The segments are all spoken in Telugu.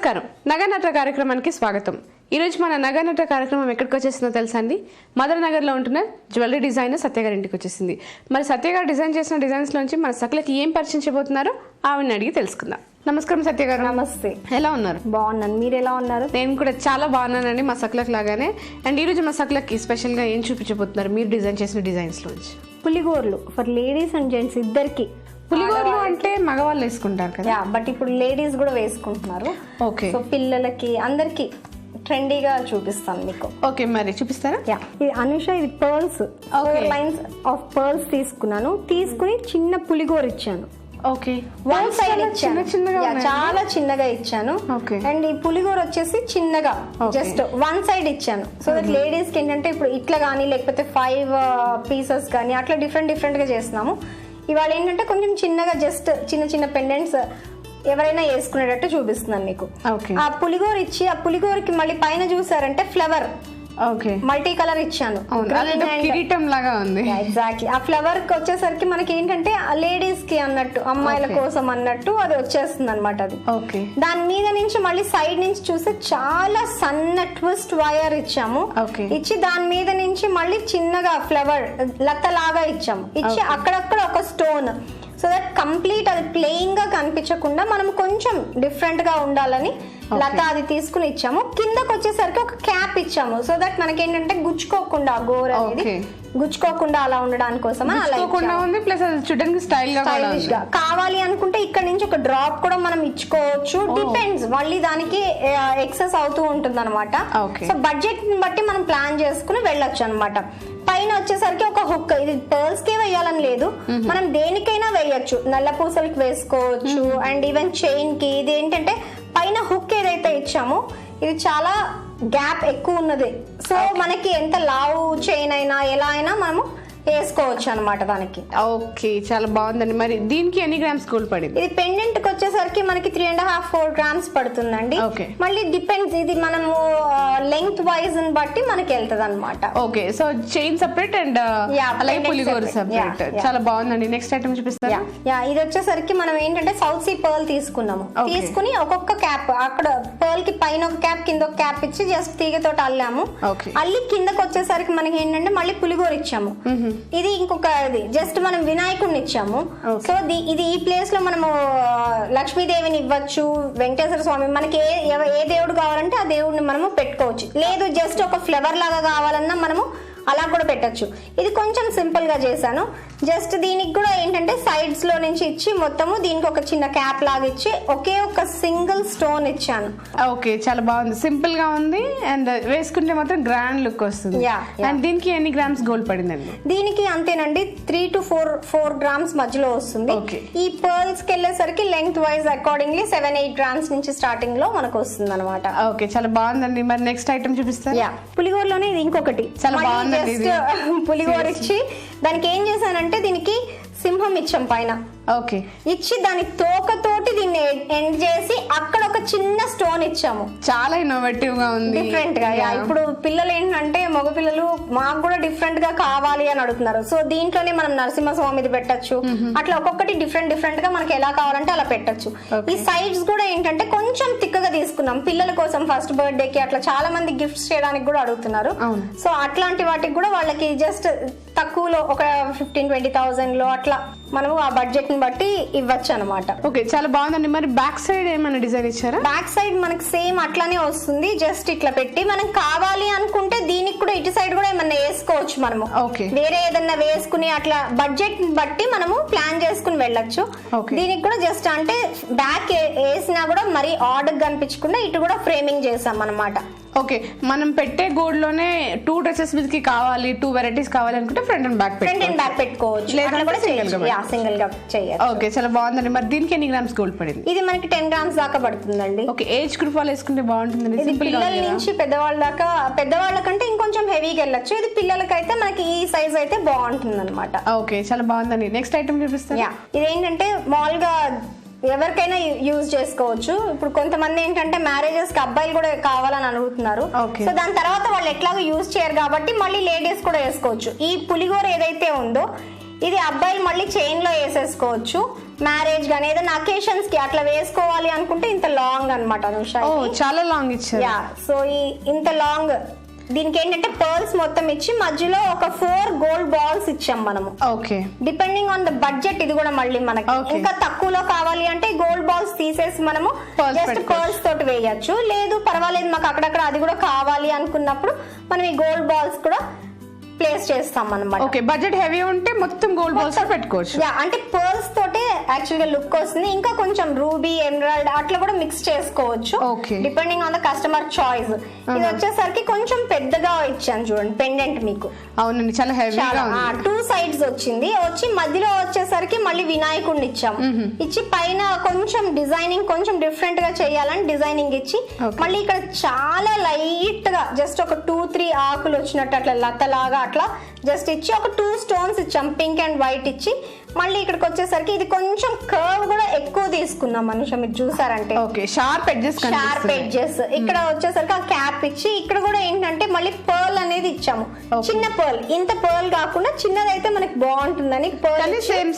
నమస్కారం, నగనట కార్యక్రమానికి స్వాగతం. ఈరోజు మన నగనట కార్యక్రమం ఎక్కడికి వచ్చేసిందో తెలుసా అండి? మదర్ నగర్లో ఉంటున్న జ్యువెలరీ డిజైనర్ సత్య గారి ఇంటికి వచ్చేసింది. మరి సత్య గారు డిజైన్ చేసిన డిజైన్స్లోంచి మన సకలకి ఏం పరిచయం చేయబోతున్నారో ఆవిడని అడిగి తెలుసుకుందాం. నమస్కారం సత్య గారు. నమస్తే. ఎలా ఉన్నారు? బాగున్నాను, మీరు ఎలా ఉన్నారు? నేను కూడా చాలా బాగున్నానండి, మా సకలకి లాగానే. అండ్ ఈరోజు మా సకలకి స్పెషల్గా ఏం చూపించబోతున్నారు మీరు డిజైన్ చేసిన డిజైన్స్లోంచి? పులిగోర్లు ఫర్ లేడీస్ అండ్ జెంట్స్ ఇద్దరికి. పులిగోర్లు అంటే మగవాళ్ళు వేసుకుంటారు కదా, బట్ ఇప్పుడు లేడీస్ కూడా వేసుకుంటున్నారు. ఓకే, సో పిల్లలకి అందరికి ట్రెండీగా చూపిస్తాను మీకు. ఓకే, మరి చూపిస్తారా? ఇది అనుష, ఇది పర్ల్స్, 4 లైన్స్ ఆఫ్ పర్ల్స్ తీసుకున్నాను. తీసుకుని చిన్న పులిగోర ఇచ్చాను. ఓకే, వన్ సైడ్ ఇచ్చాను, చాలా చిన్నగా ఇచ్చాను. అండ్ ఈ పులిగోర వచ్చేసి చిన్నగా జస్ట్ వన్ సైడ్ ఇచ్చాను. సో దట్ లేడీస్ కి ఏంటంటే ఇప్పుడు ఇట్లా కానీ లేకపోతే 5 పీసెస్ కానీ అట్లా డిఫరెంట్ గా చేస్తున్నాము. ఇవాళ ఏంటంటే కొంచెం చిన్నగా జస్ట్ చిన్న చిన్న పెండెంట్స్ ఎవరైనా వేసుకునేటట్టు చూపిస్తున్నాను మీకు. ఆ పులిగోర ఇచ్చి ఆ పులిగోరకి మళ్ళీ పైన చూసారంటే ఫ్లవర్ మల్టీ కలర్ ఇచ్చాను. కిరీటం లాగా ఉంది. ఎగ్జాక్ట్లీ. ఆ ఫ్లవర్ కి వచ్చేసరికి మనకి ఏంటంటే లేడీస్ కి అన్నట్టు, అమ్మాయిల కోసం అన్నట్టు అది వచ్చేస్తుంది అనమాట. అది దాని మీద నుంచి మళ్ళీ సైడ్ నుంచి చూస్తే చాలా సన్న ట్విస్ట్ వైర్ ఇచ్చాము. ఇచ్చి దాని మీద నుంచి మళ్ళీ చిన్నగా ఫ్లవర్ లత లాగా ఇచ్చాము. ఇచ్చి అక్కడక్కడ ఒక స్టోన్. సో దట్ కంప్లీట్ అది ప్లెయిన్ గా కనిపించకుండా మనం కొంచెం డిఫరెంట్ గా ఉండాలని లత అది తీసుకుని ఇచ్చాము. కిందకు వచ్చేసరికి ఒక క్యాప్ ఇచ్చాము. సో దట్ మనకి ఏంటంటే గుచ్చుకోకుండా గోర అనేది గుచ్చుకోకుండా అలా ఉండడానికి కోసం స్టైలిష్ గా కావాలి అనుకుంటే ఇక్కడ నుంచి ఒక డ్రాప్ కూడా మనం ఇచ్చుకోవచ్చు. డిపెండ్స్, మళ్ళీ దానికి ఎక్సెస్ అవుతూ ఉంటుంది అనమాట. సో బడ్జెట్ ని బట్టి మనం ప్లాన్ చేసుకుని వెళ్ళొచ్చు అనమాట. పైన వచ్చేసరికి ఒక హుక్, ఇది పర్ల్స్ కే వేయాలని లేదు, మనం దేనికైనా వేయచ్చు. నల్ల పూసలకి వేసుకోవచ్చు అండ్ ఈవెన్ చైన్ కి. ఇది ఏంటంటే పైన హుక్ ఏదైతే ఇచ్చామో ఇది చాలా గ్యాప్ ఎక్కువ ఉన్నది. సో మనకి ఎంత లావు చైన్ అయినా ఎలా అయినా మనము వేసుకోవచ్చు అనమాట దానికి. ఓకే, చాలా బాగుందండి. మరి దీనికి ఎన్ని గ్రామ్స్ గోల్డ్ పడింది? ఇది పెండెంట్ కి వచ్చేసరికి మనకి 3.5-4 గ్రామ్స్ పడుతుందండి. మళ్ళీ డిపెండ్స్, ఇది మనము లెంగ్త్ వైజ్ బట్టి మనకి వెళ్తుంది అనమాట. Okay, so chain separate and పులిగోర సెపరేట్. చాలా బాగుందండి. నెక్స్ట్ ఐటమ్ చూపిస్తారా? ఇది వచ్చేసరికి మనం ఏంటంటే సౌత్ సీ పర్ల్ తీసుకున్నాము. తీసుకుని ఒక్కొక్క క్యాప్, అక్కడ పర్ల్ కి పైన ఒక క్యాప్ కింద ఒక క్యాప్ ఇచ్చి జస్ట్ తీగతోటి అల్లాము. అల్లి కిందకి వచ్చేసరికి మనకి ఏంటంటే మళ్ళీ పులిగోర ఇచ్చాము. ఇది ఇంకొక జస్ట్ మనం వినాయకుడిని ఇచ్చాము. సో ఇది ఈ ప్లేస్ లో మనము లక్ష్మీదేవిని ఇవ్వచ్చు, వెంకటేశ్వర స్వామి, మనకి ఏ దేవుడు కావాలంటే ఆ దేవుడిని మనము పెట్టుకోవచ్చు. లేదు జస్ట్ ఒక ఫ్లవర్ లాగా కావాలన్నా మనము అలా కూడా పెట్టచ్చు. ఇది కొంచెం సింపుల్ గా చేశాను. జస్ట్ దీనికి కూడా ఏంటంటే సైడ్స్ లో నుంచి ఇచ్చి మొత్తము దీనికి ఒక చిన్న క్యాప్ లాగా ఇచ్చి ఒకే ఒక సింగిల్ స్టోన్ ఇచ్చాను. ఓకే, చాలా బాగుంది, సింపుల్ గా ఉంది అండ్ వేసుకుంటే మాత్రం గ్రాండ్ లుక్ వస్తుంది. అండ్ దీనికి ఎన్ని గ్రామ్స్ గోల్డ్ పడిందండి? దీనికి అంతేనండి, 3 to 4 గ్రామ్స్ మధ్యలో వస్తుంది. ఈ పర్ల్స్ కి వెళ్ళేసరికి లెంగ్త్ వైజ్ అకార్డింగ్లీ 7-8 గ్రామ్స్ నుంచి స్టార్టింగ్ లో మనకు వస్తుంది అనమాట. ఓకే, చాలా బాగుందండి. మరి నెక్స్ట్ ఐటమ్ చూపిస్తారా? పులిగోరలోనే ఇది ఇంకొకటి చాలా బాగుంది. పులిగోర ఇచ్చి దానికి ఏం చేశానంటే దీనికి సింహం ఇచ్చాం పైన. ఓకే, ఇచ్చి దాని తోకతోటి దీన్ని ఎండ్ చేసి అక్కడ ఒక చిన్న స్టోన్ ఇచ్చాము. చాలా ఇన్నోవేటివ్ గా ఉంది, డిఫరెంట్ గా. ఇప్పుడు పిల్లలు ఏంటంటే మగ పిల్లలు మాకు కూడా డిఫరెంట్ గా కావాలి అని అడుగుతున్నారు. సో దీంట్లోనే మనం నరసింహస్వామిది పెట్టచ్చు. అట్లా ఒక్కొక్కటి డిఫరెంట్ గా మనకి ఎలా కావాలంటే అలా పెట్టచ్చు. ఈ సైడ్స్ కూడా ఏంటంటే కొంచెం తిక్కగా తీసుకున్నాం పిల్లల కోసం. ఫస్ట్ బర్త్డే కి అట్లా చాలా మంది గిఫ్ట్స్ చేయడానికి కూడా అడుగుతున్నారు. సో అట్లాంటి వాటికి కూడా వాళ్ళకి జస్ట్ తక్కువలో ఒక 15-20,000 లో అట్లా మనము ఆ బడ్జెట్ ని బట్టి ఇవ్వచ్చు అనమాట. ఓకే, చాలా బాగుందండి. మరి బ్యాక్ సైడ్ ఏమైనా డిజైన్ ఇచ్చారా? బ్యాక్ సైడ్ మనకి సేమ్ అట్లానే వస్తుంది. జస్ట్ ఇట్లా పెట్టి మనం కావాలి అనుకుంటే దీనికి కూడా ఇటు సైడ్ కూడా ఏమన్నా వేసుకోవచ్చు మనము. వేరే ఏదన్నా వేసుకుని అట్లా బడ్జెట్ ని బట్టి మనము ప్లాన్ చేసుకుని వెళ్ళొచ్చు. దీనికి కూడా జస్ట్ అంటే బ్యాక్ వేసినా కూడా మరి ఆర్డర్ కనిపించకుండా ఇటు కూడా ఫ్రేమింగ్ చేసాం అనమాట. ఓకే, మనం పెట్టే గోల్డ్ లోనే 2 డ్రెస్సెస్ మీదకి కావాలి, 2 వెరైటీస్ కావాలి అనుకుంటే ఫ్రంట్ అండ్ బ్యాక్ పెట్టుకోవచ్చు. సింగిల్ గా చేయొచ్చు. ఓకే, చాలా బాగుందండి. మరి దీనికి ఎన్ని గ్రామ్స్ గోల్డ్ పడింది? ఇది మనకి 10 గ్రామ్స్ దాకా పడుతుందండి. ఓకే, ఏజ్ గ్రూప్ వాళ్ళు వేసుకుంటే బాగుంటుంది. పిల్లల నుంచి పెద్దవాళ్ళ దాకా, పెద్దవాళ్ళకంటే ఇంకొంచెం హెవీగా వెళ్ళొచ్చు. ఇది పిల్లలకైతే మనకి ఈ సైజ్ అయితే బాగుంటుంది అనమాట. ఓకే, చాలా బాగుందండి. నెక్స్ట్ ఐటమ్ చూపిస్తారా? ఇదేంటంటే మామూలుగా ఎవరికైనా యూజ్ చేసుకోవచ్చు. ఇప్పుడు కొంతమంది ఏంటంటే మ్యారేజెస్ కి అబ్బాయిలు కూడా కావాలని అడుగుతున్నారు. సో దాని తర్వాత వాళ్ళు ఎట్లాగో యూజ్ చేయరు కాబట్టి మళ్ళీ లేడీస్ కూడా వేసుకోవచ్చు. ఈ పులిగోర ఏదైతే ఉందో ఇది అబ్బాయిలు మళ్ళీ చైన్ లో వేసేసుకోవచ్చు, మ్యారేజ్ గానీ ఏదైనా అకేషన్స్ కి అట్లా వేసుకోవాలి అనుకుంటే ఇంత లాంగ్ అన్నమాట అనుష. చాలా లాంగ్ ఇచ్చారు. యా, సో ఇంత లాంగ్ దీనికి ఏంటంటే పర్ల్స్ మొత్తం ఇచ్చి మధ్యలో ఒక 4 గోల్డ్ బాల్స్ ఇచ్చాం మనము. Okay, depending on the budget ఇది కూడా మళ్ళీ మనకి ఇంకా తక్కువలో కావాలి అంటే గోల్డ్ బాల్స్ తీసేసి మనము జస్ట్ పర్ల్స్ తోటి వేయచ్చు. లేదు పర్వాలేదు మాకు అక్కడక్కడ అది కూడా కావాలి అనుకున్నప్పుడు మనం ఈ గోల్డ్ బాల్స్ కూడా ప్లేస్ చేస్తాం అన్నమాట. ఓకే, బడ్జెట్ హెవీ ఉంటే మొత్తం గోల్డ్ బాల్స్ పెట్టుకోవచ్చు. అంటే పర్ల్స్ తోటే యాక్చువల్ గా లుక్ వస్తుంది. ఇంకా కొంచెం రూబీ, ఎమరాల్డ్ అట్లా కూడా మిక్స్ చేసుకోవచ్చు, depending on the customer choice. ఇది వచ్చేసరికి కొంచెం పెద్దగా ఇచ్చాను చూడండి పెండెంట్ మీకు. అవునండి, చాలా హెవీగా ఉంది. 2 సైడ్స్ వచ్చింది. వచ్చి మధ్యలో వచ్చేసరికి మళ్ళీ వినాయకుడిని ఇచ్చాము. ఇచ్చి పైన కొంచెం డిజైనింగ్ కొంచెం డిఫరెంట్ గా చేయాలని డిజైనింగ్ ఇచ్చి మళ్ళీ ఇక్కడ చాలా లైట్ గా జస్ట్ ఒక 2-3 ఆకులు వచ్చినట్టు అట్లా లతలాగా అట్లా జస్ట్ ఇచ్చి ఒక 2 స్టోన్స్ ఇచ్చాం, పింక్ అండ్ వైట్ ఇచ్చి. మళ్ళీ ఇక్కడికి వచ్చేసరికి ఇది కొంచెం కర్వ్ కూడా ఎక్కువ తీసుకున్నాం మనుషులు, మీరు చూసారంటే షార్ప్ ఎడ్జెస్. ఇక్కడ వచ్చేసరికి ఆ క్యాప్ ఇచ్చి ఇక్కడ కూడా ఏంటంటే మళ్ళీ పర్ల్ అనేది ఇచ్చాము, చిన్న పర్ల్. ఇంత పర్ల్ కాకుండా చిన్నదైతే మనకి బాగుంటుందని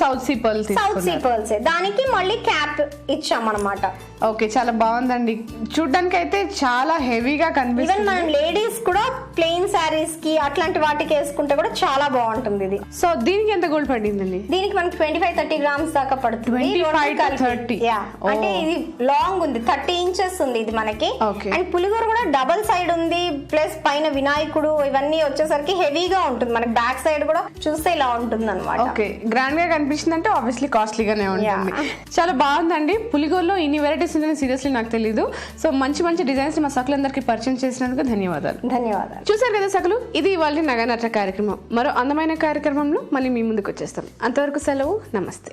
సౌత్ సీ పర్ల్స్ దానికి మళ్ళీ క్యాప్ ఇచ్చాం అనమాట. ఓకే, చాలా బాగుందండి. చూడ్డానికి అయితే చాలా హెవీగా కనిపిస్తుంది. ఈవెన్ మనం లేడీస్ కూడా ప్లెయిన్ శారీస్ కి అట్లాంటి వాటికి వేసుకుంటే కూడా చాలా బాగుంటుంది ఇది. సో దీనికి ఎంత గోల్డ్ పడిందండి? దీనికి మనకి 25-30 గ్రామ్స్ దాకా పడుతుంది. 25-30. అంటే ఇది లాంగ్ ఉంది, 30 ఇంచెస్ ఉంది ఇది మనకి. అండ్ పులిగోర కూడా డబల్ సైడ్ ఉంది, ప్లస్ పైన వినాయకుడు ఇవన్నీ వచ్చేసరికి హెవీగా ఉంటుంది. మనకి బ్యాక్ సైడ్ కూడా చూస్తే ఇలా ఉంటుంది అనమాట. ఓకే, గ్రాండ్ గా కనిపిస్తుంది అంటే ఆబ్వియస్లీ కాస్ట్లీగానే ఉంటుంది. చాలా బాగుందండి. పులిగోరలో ఇన్ని వెరైటీస్ ఉందని సీరియస్లీ నాకు తెలియదు. సో మంచి మంచి డిజైన్స్ మా సకులందరికీ పరిచయం చేసినందుకు ధన్యవాదాలు. చూసారు కదా సకులు, ఇది ఇవాళ నగనట్ర కార్యక్రమం. మరో అందమైన కార్యక్రమంలో మళ్ళీ మీ ముందుకు వచ్చేస్తాం. అంతవరకు సెలవు, నమస్తే.